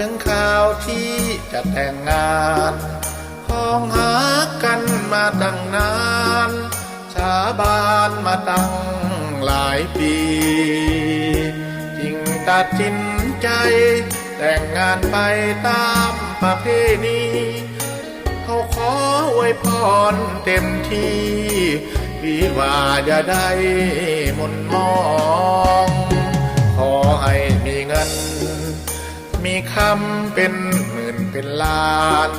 ถึงข่าวที่จะแต่งงานของหากันมาตั้งนานสาบานมาตั้งหลายปีจึงตัดสินใจแต่งงานไปตามประเพณีเขาขออวยพรเต็มที่วิวาอย่าได้หม่นมองขอให้มีเงินมีคำเป็นหมื่นเป็นล้าน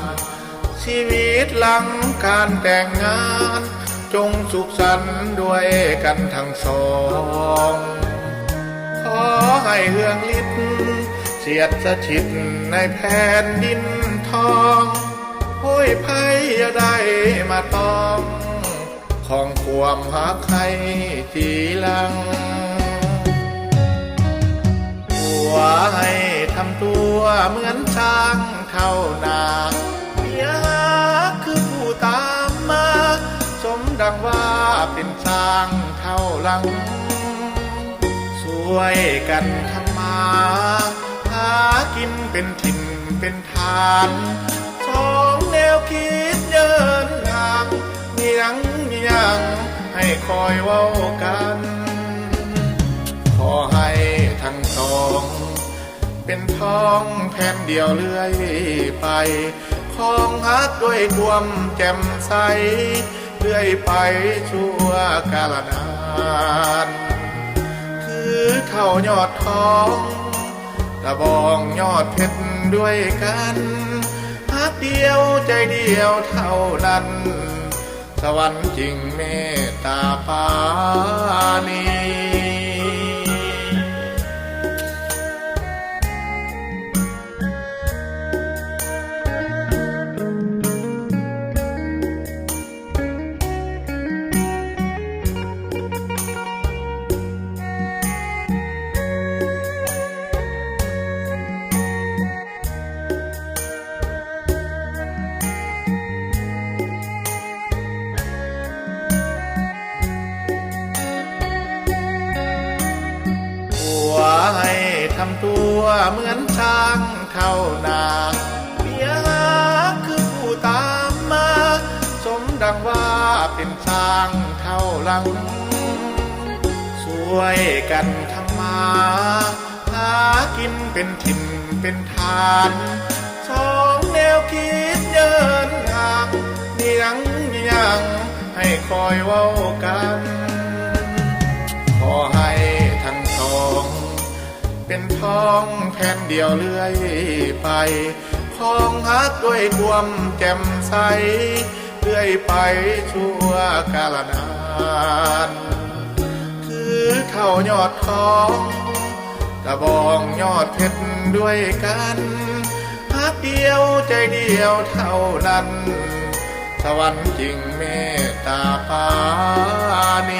ชีวิตหลังการแต่งงานจงสุขสันต์ด้วยกันทั้งสองขอให้เฮืองฤทธิ์เสียดสถิตในแผ่นดินทองโอ้ยภัยอย่าได้มาต้องของความหาใครทีหลังผัวให้ทำตัวเหมือนช้างเท่านาเมียคือผู้ตามมาสมดังว่าเป็นช้างเท่าหลังช่วยกันทำมาหากินเป็นถิ่นเป็นฐานสองแนวคิดเดินทางมียังให้คอยเว้ากันขอให้ทั้งสองเป็นทองแผ่นเดียวเรื่อยไปคลองฮักด้วยความแจ่มใสเรื่อยไปชั่วกาลนานคือเท่ายอดทองตะบองยอดเพชรด้วยกันฮักเดียวใจเดียวเท่านั้นสวรรค์จริงเมตตาปาณีให้ทำตัวเหมือนช้างเท่านาเมียคือผู้ตามมาสมดังว่าเป็นช้างเท่าหลังช่วยกันทำมาหากินเป็นถิ่นเป็นฐานสองแนวคิดเดินทางมียังให้คอยเว้ากันขอให้ทั้งสองเป็นทองแผ่นเดียวเรื่อยไปคลองฮักด้วยความแจ่มใสเรื่อยไปชั่วกาลนานคือเท่ายอดทองตะบองยอดเพชรด้วยกันฮักเดียวใจเดียวเท่านั้นสวรรค์จริงเมตตาปาณี